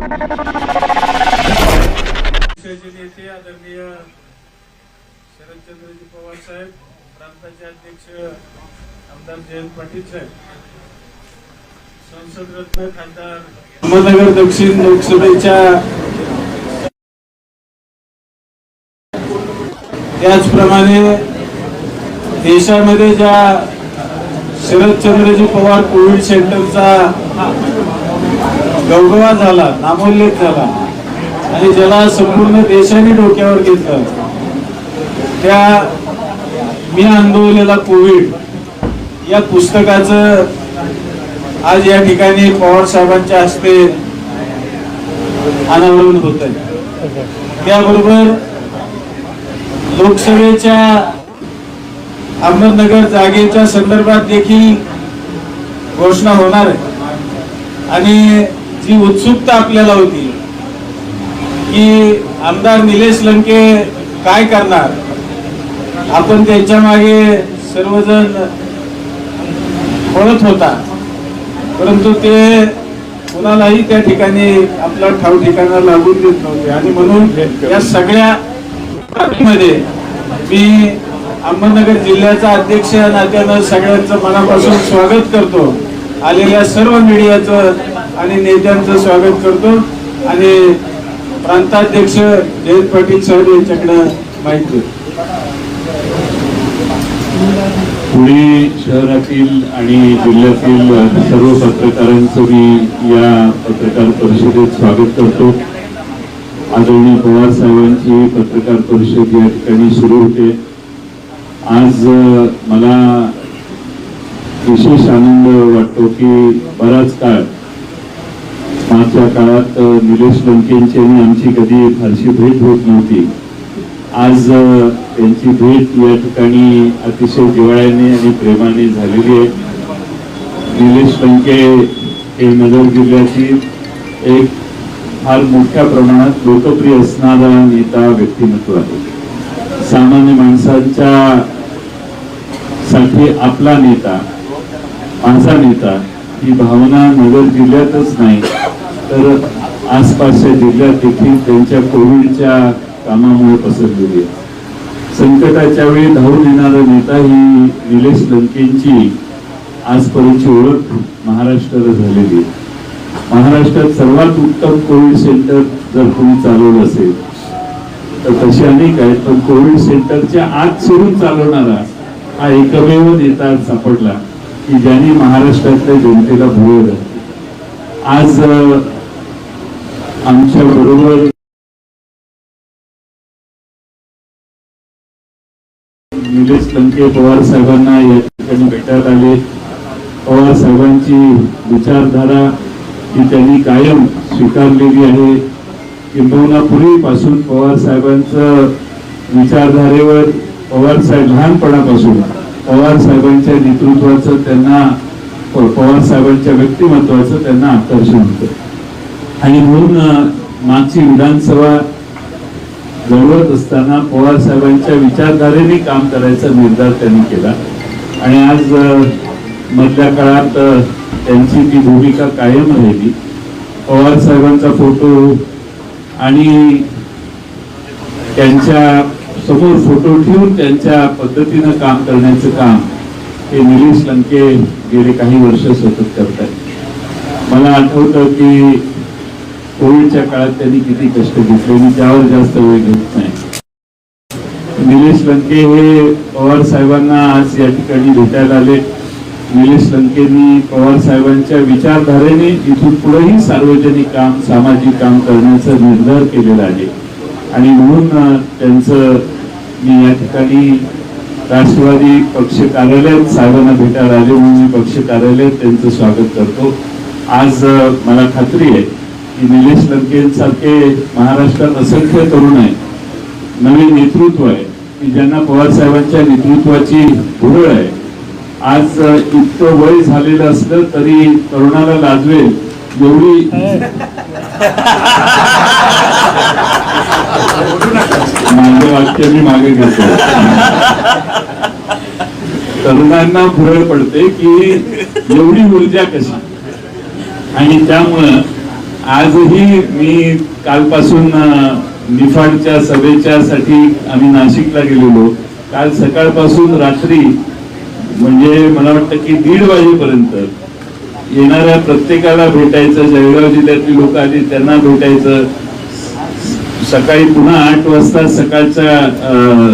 नेते आदरणीय शरदचंद्रजी पवार साहेब, प्रांताचे अध्यक्ष आमदार जयंत पाटील साहेब, संसद रत्न खासदार अहमदनगर दक्षिण लोकसभेच्या, त्याचप्रमाणे देशामध्ये ज्या शरदचंद्रजी पवार कोविड सेंटरचा गौरव झाला, नामोल्लेख झाला आणि ज्याला संपूर्ण देशाने डोक्यावर घेतलं, त्या मी अनुभवलेला कोविड या पुस्तकाचं आज या ठिकाणी पवार साहेबांच्या हस्ते अनावरण होत आहे। त्याबरोबर लोकसभेच्या अहमदनगर जागेच्या संदर्भात देखील घोषणा होणार आहे आणि जी उत्सुकता आपल्याला होती की आमदार निलेश लंके काय करणार, आपण त्यांच्या मागे सर्वजण पळत होता, परंतु ते कुणालाही त्या ठिकाणी आपला ठाव ठिकाणा लागून देत नव्हते आणि म्हणून या सगळ्या मध्ये मी अहमदनगर जिल्ह्याचा अध्यक्ष या नात्यानं सगळ्यांचं मनापासून स्वागत करतो। आलेल्या सर्व मीडियाचं आणि नेत्यांचं स्वागत करतो आणि प्रांताध्यक्ष जयंत पाटील साहेब यांच्याकडे माहिती। पुणे शहरातील आणि जिल्ह्यातील सर्व पत्रकारांचं मी या पत्रकार परिषदेत स्वागत करतो। आदरणीय पवार साहेबांची पत्रकार परिषद या ठिकाणी सुरू होते। आज मला विशेष आनंद वाटतो की बराच काळ, मागच्या काळात निलेश लंकेंची आणि आमची कधी फारशी भेट होत नव्हती। आज त्यांची भेट या ठिकाणी अतिशय जिव्हाळ्याने आणि प्रेमाने झालेली आहे। निलेश लंके हे नगर जिल्ह्याची एक फार मोठ्या प्रमाणात लोकप्रिय असणारा नेता व्यक्तिमत्व आहे। सामान्य माणसांच्या साठी आपला नेता, माझा नेता ही भावना नगर जिल्ह्यातच नाही तर आसपासच्या जिल्ह्यात देखील त्यांच्या कोविडच्या कामामुळे पसरलेली आहे। संकटाच्या वेळी धावून येणारा नेता ही निलेश लंकेंची आजपर्यंतची ओळख महाराष्ट्राला झालेली आहे। महाराष्ट्रात सर्वात उत्तम कोविड सेंटर जर कोणी चालवलं असेल तर तसे अनेक आहेत, पण कोविड सेंटरच्या आत शिरून चालवणारा हा एकमेव नेता सापडला की ज्यांनी महाराष्ट्रातल्या जनतेला भुवळ घातली। आज आमच्या बरोबर निलेश लंके पवार साहेबांना या ठिकाणी भेटायला आले। पवार साहेबांची विचारधारा ही त्यांनी कायम स्वीकारलेली आहे। किंबहुना पूर्वीपासून पवार साहेबांचं विचारधारेवर पवार साहेब लहानपणापासून पवार साहेबांच्या नेतृत्वाचं त्यांना, पवार साहेबांच्या व्यक्तिमत्वाचं त्यांना आकर्षण होतं आणि म्हणून मागची विधानसभा जवळत असताना पवार साहेबांच्या विचारधारेने काम करायचा निर्धार त्यांनी केला आणि आज मधल्या काळात त्यांची ती भूमिका कायम राहिली। पवार साहेबांचा फोटो आणि त्यांच्या समोर फोटो ठेवून त्यांच्या पद्धतीनं काम करण्याचं काम हे निलेश लंके गेले काही वर्ष सतत करतात। मला आठवतं की कोविडच्या काळात त्यांनी किती कष्ट घेतले, मी त्यावर जास्त वेळ घेत नाही। निलेश लंके हे पवार साहेबांना आज या ठिकाणी भेटायला आले। निलेश लंकेंनी पवार साहेबांच्या विचारधारेने इथून पुढेही सार्वजनिक काम, सामाजिक काम करण्याचा निर्धार केलेला आहे आणि म्हणून त्यांचं मी या ठिकाणी राष्ट्रवादी पक्ष कार्यालयात साहेबांना भेटायला आले म्हणून मी पक्ष कार्यालयात त्यांचं स्वागत करतो। आज मला खात्री आहे की निलेश लंकेंसारखे महाराष्ट्रात असंख्य तरुण आहे, नवीन नेतृत्व आहे की ज्यांना पवार साहेबांच्या नेतृत्वाची भुरळ आहे। आज इतकं वय झालेलं असलं तरी तरुणाला लाजवेल एवढी माझं वाक्य मी मागे घेतो। तरुणांना भुरळ पडते की एवढी ऊर्जा कशी, आणि त्यामुळं आजही मी कालपासून निफाडच्या सभेच्या साठी आम्ही नाशिकला गेलेलो. काल सकाळपासून रात्री म्हणजे मला वाटतं की 1:30 वाजेपर्यंत येणाऱ्या प्रत्येकाला भेटायचं, जळगाव जिल्ह्यातली लोक आली त्यांना भेटायचं. सकाळी पुन्हा 8 वाजता सकाळच्या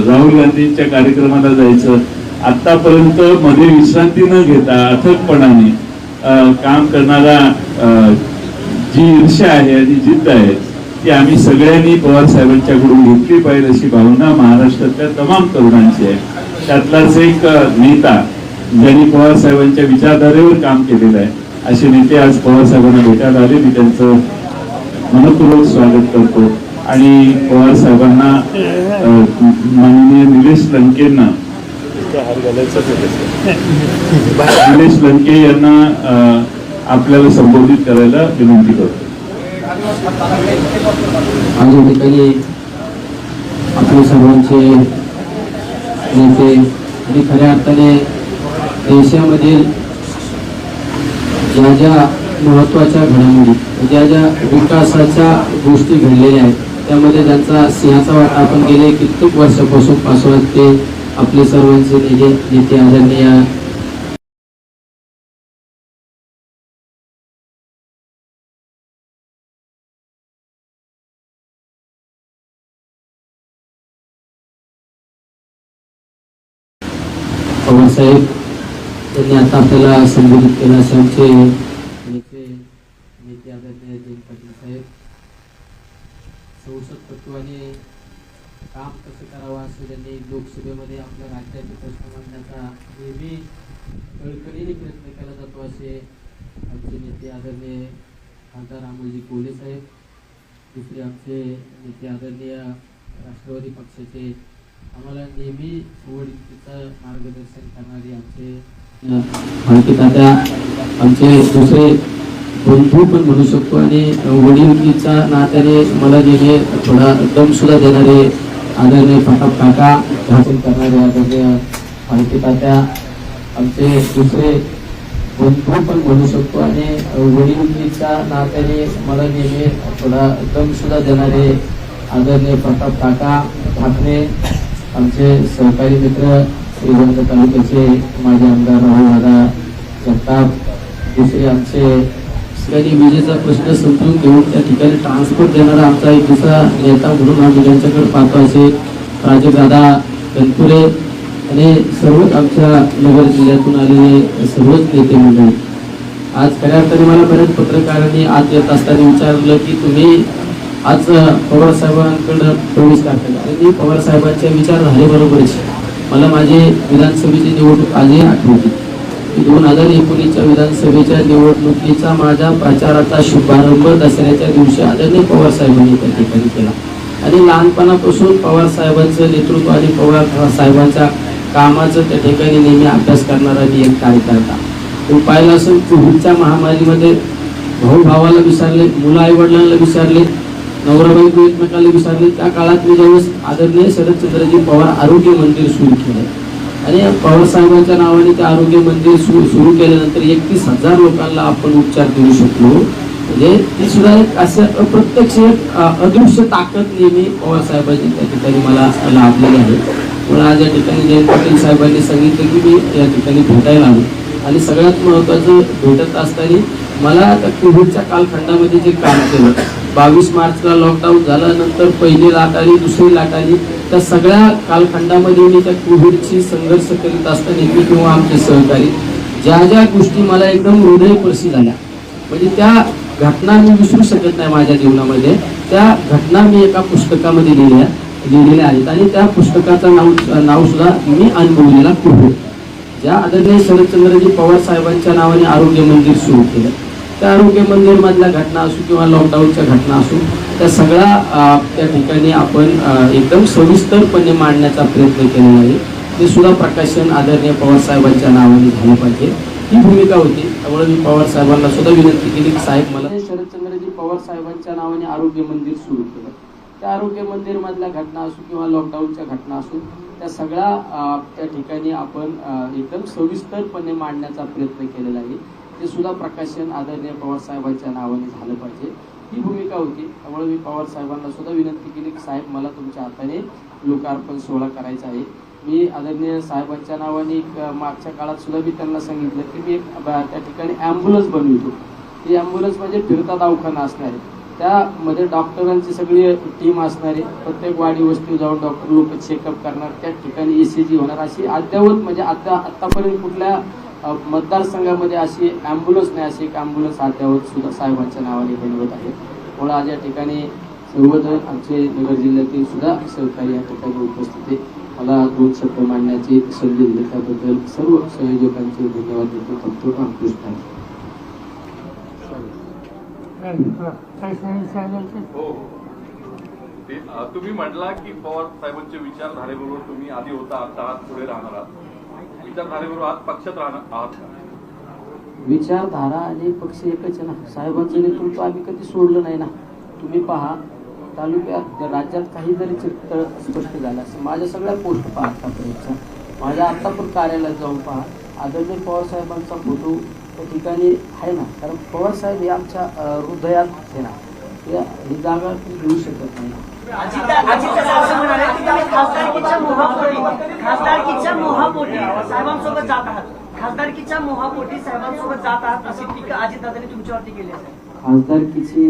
राहुल गांधींच्या कार्यक्रमाला जायचं. आतापर्यंत मध्ये विश्रांती न घेता अथकपणाने काम करणारा जी ईर्ष्या आहे आणि जिद्द आहे ती आम्ही सगळ्यांनी पवार साहेबांच्याकडून घेतली पाहिजे अशी भावना महाराष्ट्रातल्या तमाम तरुणांची आहे. त्यातलाच एक नेता ज्यांनी पवार साहेबांच्या विचारधारेवर काम केलेलं आहे असे नेते आज पवार साहेबांना भेटायला आले. मी त्यांचं मनपूर्वक स्वागत करतो आणि पवार साहेबांना माननीय निलेश लंकेंना निलेश लंके यांना आपल्याला संबोधित करायला विनंती करतो. आज या ठिकाणी आपले सर्वांचे नेते आणि खऱ्या अर्थाने देशामधील ज्या ज्या महत्त्वाच्या घडामोडी, ज्या ज्या विकासाच्या गोष्टी घडलेल्या आहेत त्यामध्ये त्यांचा सिंहाचा वाटा आपण गेले कित्येक वर्षापासून ते आपले सर्वांचे नेते आदरणीय पवार साहेब त्यांनी आता आपल्याला संबोधित केलं. असे आमचे नेते आदरणीय जयंत पाटील साहेब संसद तत्वाने काम कसं करावं असं त्यांनी लोकसभेमध्ये आपल्या राज्याचे प्रश्न मांडण्याचा नेहमी कळकळीने प्रयत्न केला जातो असे आमचे नेते आदरणीय खासदार अमोलजी कोल्हे साहेब. दुसरे आमचे नेते आदरणीय राष्ट्रवादी पक्षाचे आम्हाला नेहमी वडीलकीचं मार्गदर्शन करणारे आमचे माहिती तात्या, आमचे दुसरे बंधू पण म्हणू शकतो आणि वडीलकीच्या नात्याने मला जे थोडा दम सुद्धा देणारे आदरणीय प्रताप काका, भाषण करणारे आदरणीय माहिती तात्या, आमचे दुसरे बंधू पण म्हणू शकतो आणि वडीलकीच्या नात्याने मला नेहमी थोडा दम सुद्धा देणारे आदरणीय प्रताप काका ठाकरे, आमचे सहकारी मित्र श्रीगोंदा तालुक्याचे माजी आमदार राहुल जगताप. दुसरे आमचे विजेचा प्रश्न समजून घेऊन त्या ठिकाणी ट्रान्सपोर्ट देणारा आमचा एक दुसरा नेता म्हणून आम्ही त्यांच्याकडे पाहतो असे प्राजक्तदादा गणपुरे आणि सर्वच आमच्या नगर जिल्ह्यातून आलेले सर्वच नेते मंडळी. आज खऱ्या अर्थाने मला बऱ्याच पत्रकारांनी आज येत असताना विचारलं की तुम्ही आज पवार साहेबांकडे प्रवेश करता आणि मी पवार साहेबांच्या विचारधारेबरोबरच मला माझे विधानसभेची निवडणूक आजही आठवते. 2019च्या विधानसभेच्या निवडणुकीचा माझ्या प्रचाराचा शुभारंभ दसऱ्याच्या दिवशी आदरणीय पवार साहेबांनी त्या ठिकाणी केला आणि लहानपणापासून पवार साहेबांचं नेतृत्व आणि पवार साहेबांच्या कामाचं त्या ठिकाणी नेहमी अभ्यास करणारा मी एक कार्यकर्ता. तो पाहिला असून कोविडच्या महामारीमध्ये भाऊ भावाला विसरले, मुलं आई वडिलांना विसरले, नवरा बायको एकमेकाला विसरले. त्या काळात मी ज्यावेळेस आदरणीय शरदचंद्रजी पवार आरोग्य मंदिर सुरू केलं आणि पवार साहेबांच्या नावाने ते आरोग्य मंदिर सुरू केल्यानंतर 31,000 लोकांना आपण उपचार देऊ शकलो. म्हणजे ती सुद्धा एक असं अप्रत्यक्ष अदृश्य ताकद नेहमी पवार साहेबांची त्या ठिकाणी मला लाभलेली आहे. म्हणून आज या ठिकाणी जयंत पाटील साहेबांनी सांगितलं की मी या ठिकाणी भेटायला आलो आणि सगळ्यात महत्त्वाचं भेटत असताना मला त्या कोविडच्या कालखंडामध्ये जे काम केलं, 22 मार्चला लॉकडाऊन झाल्यानंतर पहिली लाट आली, दुसरी लाट आली, त्या सगळ्या कालखंडामध्ये मी त्या कोविडशी संघर्ष करीत असताना मी किंवा आमचे सहकारी ज्या ज्या गोष्टी मला एकदम हृदयस्पर्शी झाल्या म्हणजे त्या घटना मी विसरू शकत नाही माझ्या जीवनामध्ये. त्या घटना मी एका पुस्तकामध्ये लिहिलेल्या आहेत आणि त्या पुस्तकाचं नाव सुद्धा मी अनुभवलेला कोविड. ज्या आदरणीय शरदचंद्रजी पवार साहेबांच्या नावाने आरोग्य मंदिर सुरू केलं, त्या आरोग्य मंदिर मधल्या घटना असो किंवा लॉकडाऊनच्या घटना असो त्या सगळ्या त्या ठिकाणी आपण एकदम सविस्तरपणे मांडण्याचा प्रयत्न केलेला आहे. ते सुद्धा प्रकाशन आदरणीय पवार साहेबांच्या नावाने झालं पाहिजे ही भूमिका होती. त्यामुळे मी पवार साहेबांना सुद्धा विनंती केली की साहेब मला शरदचंद्रजी पवार साहेबांच्या नावाने आरोग्य मंदिर सुरू केलं, त्या आरोग्य मंदिर मधल्या घटना असो किंवा लॉकडाऊनच्या घटना असो त्या सगळ्या त्या ठिकाणी आपण एकदम सविस्तरपणे मांडण्याचा प्रयत्न केलेला आहे. ते सुद्धा प्रकाशन आदरणीय पवार साहेबांच्या नावाने झालं पाहिजे ही भूमिका होती. त्यामुळे मी पवार साहेबांना सुद्धा विनंती केली की साहेब मला तुमच्या हाताने लोकार्पण सोहळा करायचा आहे. मी आदरणीय साहेबांच्या नावाने मागच्या काळात सुद्धा मी त्यांना सांगितलं की मी त्या ठिकाणी ॲम्ब्युलन्स बनवितो. ही ॲम्ब्युलन्स म्हणजे फिरता दवाखाना असणार आहे. त्यामध्ये डॉक्टरांची सगळी टीम असणारी, प्रत्येक वाडी वस्ती जाऊन डॉक्टर लोक चेकअप करणार, त्या ठिकाणी ECG होणार. अशी अद्यावत म्हणजे आतापर्यंत कुठल्या मतदारसंघामध्ये अशी ॲम्ब्युलन्स नाही, अशी एक ॲम्ब्युलन्स अद्यावत सुद्धा साहेबांच्या नावाने बनवत आहे. म्हणून आज या ठिकाणी सर्वजण आमचे नगर जिल्ह्यातील सुद्धा सहकारी या ठिकाणी उपस्थित आहे. मला 2 शब्द मांडण्याची संधी दिली त्याबद्दल सर्व संयोजकांचे धन्यवाद देतो. फक्त रामकृष्ण आहे. हो. तुम्ही म्हटला की पवार साहेबांच्या विचारधारेबरोबर तुम्ही आधी होता, आता आहात, पुढे राहणार आहात. विचारधारेबरोबर आज पक्षात राहणार आहात का? विचारधारा आणि पक्ष एकच आहे ना. साहेबांचं नेतृत्व आम्ही कधी सोडलं नाही ना. तुम्ही पहा, तालुक्यात राज्यात काही जरी चित्र स्पष्ट झालं असेल, माझ्या सगळ्या पोस्ट पहा आतापर्यंतच्या, माझ्या आता पण कार्यालयात जाऊन पहा, आदरणीय पवार साहेबांचा फोटो त्या ठिकाणी आहे ना. कारण पवार साहेब हे आमच्या हृदयात आहे ना. ही जागा घेऊ शकत नाही. खासदारकीच्या मोहापोटी साहेबांसोबत जात आहात, खासदारकीच्या मोहापोटी साहेबांसोबत जात आहात अशी टीका अजितदादांनी तुमच्यावरती केली असेल. खासदारकीची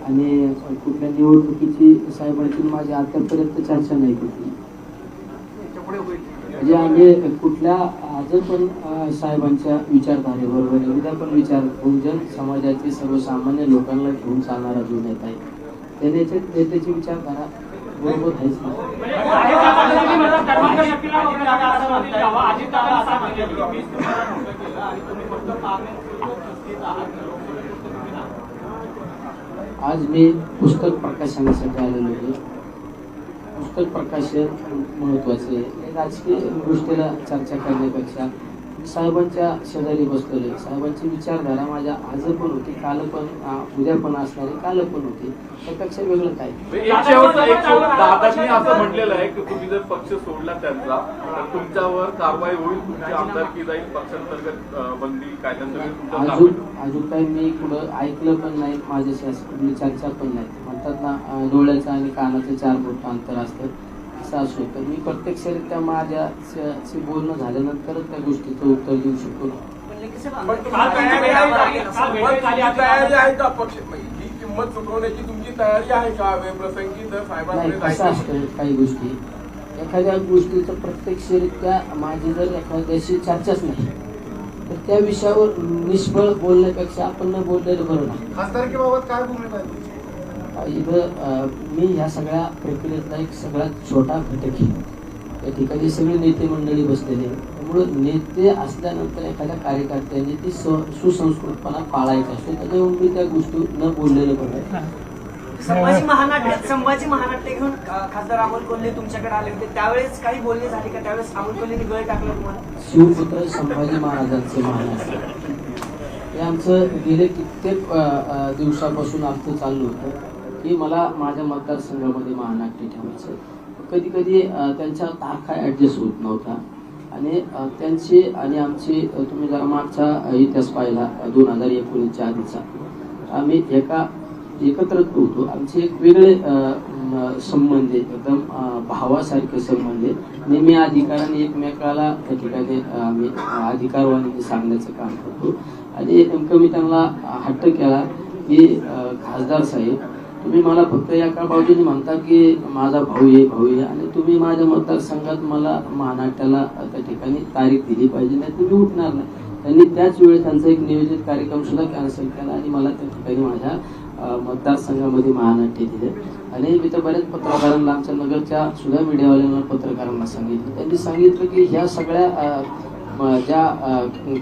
आणि कुठल्या निवडणुकीची साहेबांची माझी आतापर्यंत चर्चा नाही केली. म्हणजे आम्ही कुठल्या आज पण साहेबांच्या विचारधारेबरोबर उद्या पण विचार बहुजन समाजाचे सर्वसामान्य लोकांना घेऊन चालणारा जो नेता आहे, त्या नेत्याची विचारधारा बरोबर आहेच नाही. आज मी पुस्तक प्रकाशनासाठी आलेलो आहे. पुस्तक प्रकाशन महत्वाचे आहे. राजकीय गोष्टीला चर्चा करण्यापेक्षा साहेबांच्या शेजारी बसलेले, साहेबांची विचारधारा माझ्या आज पण होती, काल पण, उद्या पण असणारी, काल पण होती. त्यापेक्षा वेगळं काय. एक दादांनी असं म्हटलेलं आहे की तुम्ही जर पक्ष सोडला त्यांचा तर तुमच्यावर कारवाई होईल, तुमची आमदारकी जाईल, पक्षांतर्गत बंदी कायद्यांतर्गत. अजून काही मी कुठं ऐकलं पण नाही, माझ्याशी चर्चा पण नाही. म्हणतात ना, डोळ्याचं आणि कानाचं 4 फूट अंतर असतं, असं असो. तर मी प्रत्यक्षरित्या माझ्याशी बोलणं झाल्यानंतरच त्या गोष्टीचं उत्तर देऊ शकतो. किंमत चुकवण्याची तुमची तयारी आहे का प्रसंगी जर नाही. कसं असतं, काही गोष्टी एखाद्या गोष्टीचं प्रत्यक्षरित्या माझी जर एखाद्याशी चर्चाच नाही तर त्या विषयावर निष्फळ बोलण्यापेक्षा आपण न बोललेलं बरं नाही. खासदारकीबाबत काय भूमिका आहे? इथं मी ह्या सगळ्या प्रक्रियेतला एक सगळ्यात छोटा घटक आहे. या ठिकाणी सगळे नेते मंडळी बसलेले, त्यामुळं नेते असल्यानंतर एखाद्या कार्यकर्त्यांनी ती सुसंस्कृतपणा पाळायचा असतो. त्याच्यामुळे मी त्या गोष्टी न बोललेलं बरं. संभाजी महानाट्य घेऊन खासदार अमोल कोल्हे तुमच्याकडे आले होते, त्यावेळेस काही बोलणे झाले का? त्यावेळेस अमोल कोल्हेने गळ टाकला तुम्हाला? शिवपुत्र संभाजी महाराजांचे महानाट्य हे आमचं गेले कित्येक दिवसापासून आमचं चालू होतं की मला माझ्या मतदारसंघामध्ये महानाट्य ठेवायचं. कधी कधी त्यांच्या तारखा ॲडजस्ट होत नव्हता आणि त्यांची आणि आमची, तुम्ही जरा मागचा इतिहास पाहिला 2019च्या आधीचा, आम्ही एकत्रच होतो. आमचे एक वेगळे संबंध आहे, एकदम भावासारखे संबंध आहे. नेहमी अधिकाराने एकमेकाला त्या ठिकाणी आम्ही अधिकारवाणी सांगण्याचं काम करतो. आणि नेमकं मी त्यांना हट्ट केला की खासदार साहेब, तुम्ही मला फक्त एका बाजूने म्हणता की माझा भाऊ आहे आणि तुम्ही माझ्या मतदारसंघात मला महानाट्याला त्या ठिकाणी तारीख दिली पाहिजे, नाही तुम्ही उठणार नाही. त्यांनी त्याच वेळेस त्यांचा एक नियोजित कार्यक्रम सुद्धा कॅन्सल केला आणि मला त्या ठिकाणी माझ्या मतदारसंघामध्ये महानाट्य दिले. आणि मी तर बऱ्याच पत्रकारांना, आमच्या नगरच्या सुद्धा मीडियावाल्यांना, पत्रकारांना सांगितलं. त्यांनी सांगितलं की ह्या सगळ्या ज्या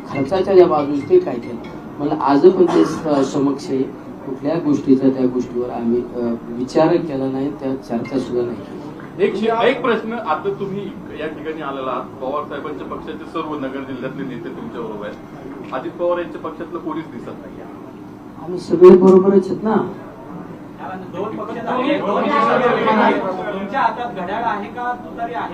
खर्चाच्या ज्या बाजूस ते काय केलं. मला आज पण ते समक्ष आहे. कुठल्या गोष्टीचा त्या गोष्टीवर आम्ही विचार केला नाही, त्या चर्चा सुद्धा नाही. एक प्रश्न, आता तुम्ही या ठिकाणी आलेला आहात, पवार साहेबांच्या पक्षाचे सर्व नगर जिल्ह्यातले नेते तुमच्या बरोबर आहेत, अजित पवार यांच्या पक्षातलं कोणीच दिसत नाही. आम्ही सगळे बरोबरच आहेत ना. तुमच्या हातात घड्याळ आहे का तुतारी आहे?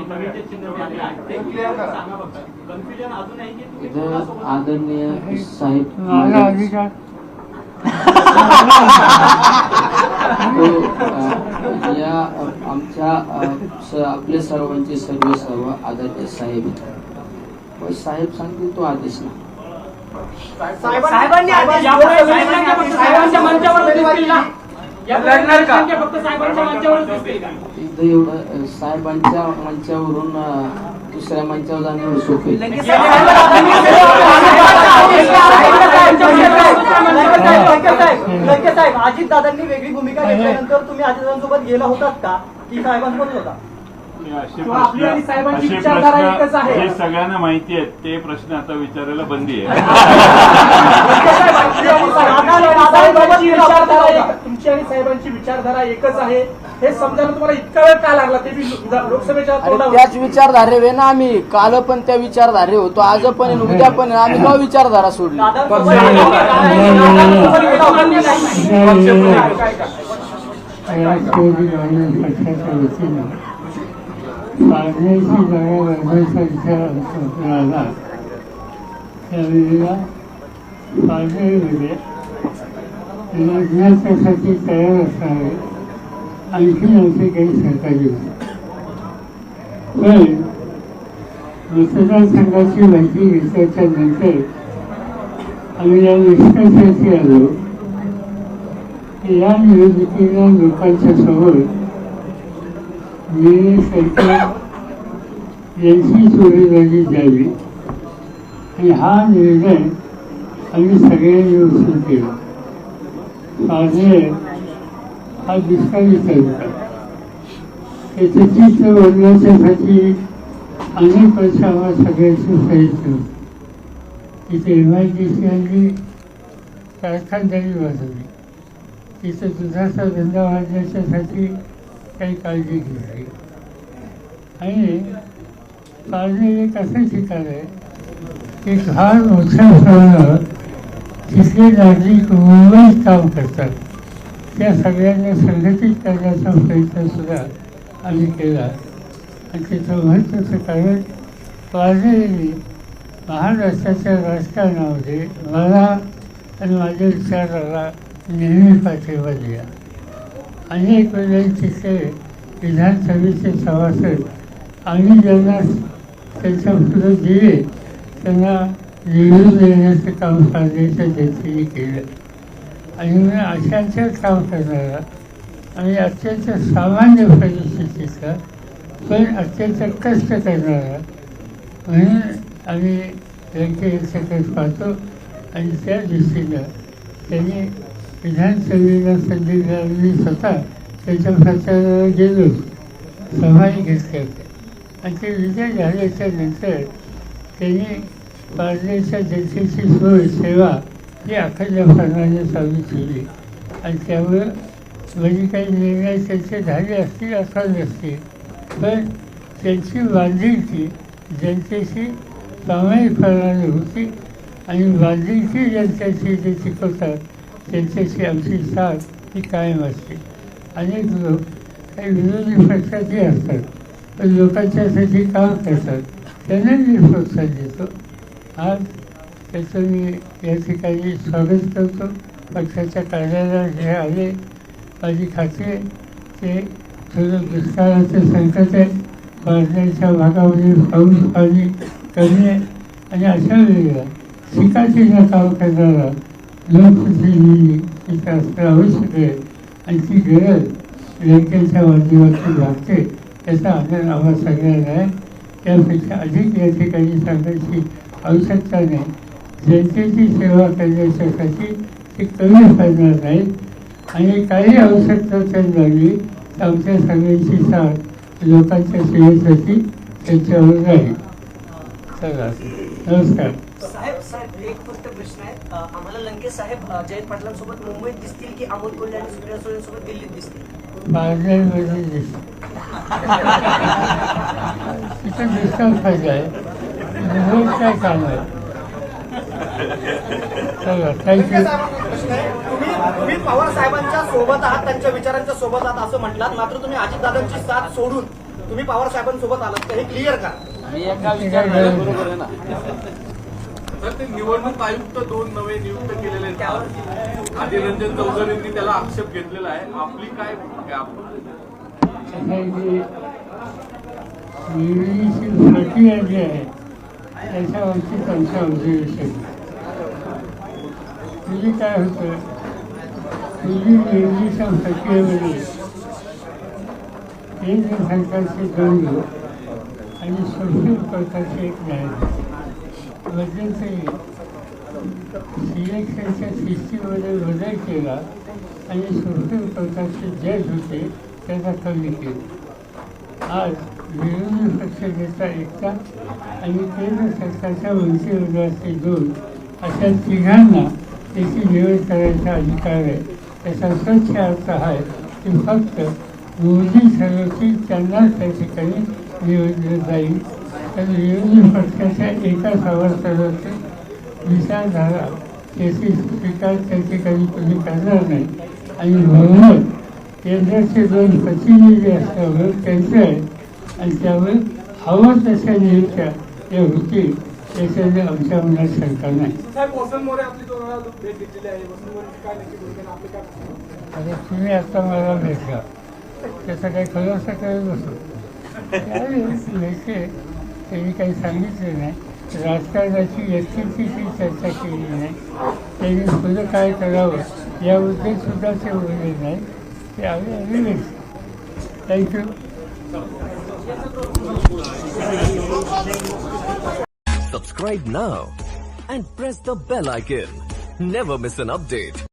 आदरणीय साहेब या आमच्या आपले सर्वांचे सर्व आदरणीय साहेब व साहेब सांगतील तो आदेश ना साहेबांनी साहेबांच्या मंचावर दिसतील ना या लढणार का फक्त साहेबांच्या मंचावरच दिसतील का इथं एवढं साहेबांच्या मंचावरून दुसऱ्या मंचावर जाणं सोपे लंके साहेब अजित दादांनी वेगळी भूमिका घेतल्यानंतर तुम्ही अजितदादांसोबत गेला होतात का की साहेबांसोबत होता आपली आणि साहेबांची विचारधारा एकच आहे जे सगळ्यांना माहिती आहेत ते प्रश्न आता विचारायला बंदी आहे. तुमची आणि साहेबांची विचारधारा एकच आहे हे समजायला तुम्हाला इतका वेळ का लागला ते लोकसभेच्या तोंडावर त्याच विचारधारे वे ना आम्ही काल पण त्या विचारधारे होतो आज पण आहे, उद्या पण आहे. आम्ही का विचारधारा सोडली पाण्याची जागा वाढवायचा विचार आला त्यावेळेला पाण्यामध्ये लग्नासाठी तयार असणारे आणखी आमचे काही सहकारी होते पण मतदारसंघाची माहिती घेतल्याच्या नंतर आम्ही या निष्कर्षाशी आलो की या निवडणुकीला लोकांच्या समोर मी सरकार यांची जोडीदारी द्यावी आणि हा निर्णय आम्ही सगळ्यांनी उचलून केला. पारनेर हा दुष्काळी तालुका त्याचं चित्र बनवण्यासाठी अनेक वर्ष आम्हाला सगळ्यांची प्रयत्न होते. तिथे MIDC आणली कारखानदारी वाजवली तिथं दुधाचा धंदा वाढण्याच्यासाठी काही काळजी घेतली आणि पारनेर एक असं ठिकाण आहे की फार मोठ्या प्रमाणावर तिथले नागरिक मुंबईत काम करतात. त्या सगळ्यांना संघटित करण्याचा प्रयत्न सुद्धा आम्ही केला आणि त्याचं महत्त्वाचं कारण पारनेरने महाराष्ट्राच्या राजकारणामध्ये मला आणि माझ्या विचाराला नेहमी पाठिंबा दिला. अनेक वेळेला तिथे विधानसभेचे सभासद आम्ही ज्यांना त्यांच्या पुढे दिले त्यांना निवडून देण्याचं काम करण्याच्या जनतेने केलं आणि अशांचं काम करणारा आणि अत्यंत सामान्य परिस्थितीचा पण अत्यंत कष्ट करणारा म्हणून आम्ही यांच्याकडे पाहतो आणि त्या दृष्टीनं त्यांनी विधानसभेला संधी मिळाली स्वतः त्याच्या प्रचाराला गेलो सभाही घेतल्या होत्या आणि ते विजय झाल्याच्या नंतर त्यांनी पारनेरच्या जनतेची सोय सेवा ही अखंडपणाने चालू केली आणि त्यामुळं म्हणजे काही निर्णय त्यांचे झाले असतील अथवा नसतील पण त्यांची बांधिलकी जनतेशी सामायिकपणाने होती आणि बांधिलकी जनतेची जे शिकवतात त्यांच्याशी आमची साथ ही कायम असते. अनेक लोक काही विरोधी पक्षातही असतात पण लोकांच्यासाठी काम करतात त्यांना मी प्रोत्साहन देतो. आज त्याचं मी या ठिकाणी स्वागत करतो. पक्षाच्या कार्यालयात जे आले माझी खात्री आहे ते थोडं दुष्काळाचं संकट आहे पारनेरच्या भागामध्ये पाऊस पाणी कमी आहे आणि अशा वेळेला शिकाचीला काम करणारा लोकप्रतिनिधी तिथे असणं आवश्यक आहे आणि ती गरज लंकेच्या माध्यमातून लागते याचा आदर आम्हाला सगळ्यांना आहे. त्यापेक्षा अधिक या ठिकाणी सांगायची आवश्यकता नाही. जनतेची सेवा करण्यासाठी ते कमी पडणार नाहीत आणि काही आवश्यकता त्यांना लागली तर आमच्या सगळ्यांची साथ लोकांच्या सेवेसाठी त्यांच्यावर राहील. चला नमस्कार. साहेब एक फक्त प्रश्न आहे. आम्हाला लंके साहेब जयंत पाटलांसोबत मुंबईत दिसतील की अमोल कोल्हे आणि सुप्रिया सुळेंसोबत दिल्लीत दिसतील? पारनेरमध्ये तिथं दिसतात पाहिजे आहे मुंबईत काय काम आहे. चला थँक्यू. तुम्ही पवार साहेबांच्या सोबत आहात त्यांच्या विचारांच्या सोबत आहात असं म्हटलात मात्र तुम्ही अजितदादांची साथ सोडून तुम्ही पवार साहेबांसोबत आलात तर हे क्लिअर करा. बरोबर आहे ना. तर ते निवडणूक आयुक्त 2 नवे नियुक्त केलेले आहेत. अधिरंजन चौधरींनी त्याला आक्षेप घेतलेला आहे. आपली काय भूमिका आहे? निवडणुकीची प्रक्रिया जी आहे त्याच्यावरची त्यांचा ऑब्झर्वेशन. म्हणजे काय होतं, पूर्वी निवडणुकीच्या प्रक्रियेमध्ये केंद्र सरकारचे द्वंद्व आणि सुप्रीम कोर्टाचे एक न्यायाधीश मध्यंतरी सिलेक्शनच्या सिस्टीममध्ये बदल केला आणि सुप्रीम कोर्टाचे जज होते त्यांना कमी केले. आज विरोधी पक्षनेता एकटा आणि केंद्र सरकारच्या मंत्रिमंडळाचे 2 अशा तिघांना त्याची निवड करायचा अधिकार आहे. त्याचा स्वच्छ अर्थ आहे की फक्त मोदी ठरवतील त्यांनाच त्या ठिकाणी निवडलं जाईल. तर विरोधी पक्षाच्या एका सभासदाची विचारधारा त्याची स्वीकार त्या ठिकाणी कोणी करणार नाही आणि म्हणून केंद्राचे 2 प्रतिनिधी असल्यामुळे त्यांचे आहेत आणि त्यामुळे हवं तशा नियुक्त्या त्या होतील याच्याने आमच्या मनात शंका नाही. साहेब, वसंत मोरे आपली 2 वेळा भेट घेतलेली आहे. वसंत मोरेची काय नक्की भूमिका आपली काय? आता तुम्ही आता मला भेटला त्याचा काही खुलासा करत नसतो. भेटले त्यांनी काही सांगितले नाही. राजकारणाची व्यक्तीची चर्चा केली नाही. त्यांनी पुढं काय करावं याबद्दल सुद्धा ते बोलले नाही. ते आम्ही thank you. Subscribe now and press the bell icon. Never miss an update.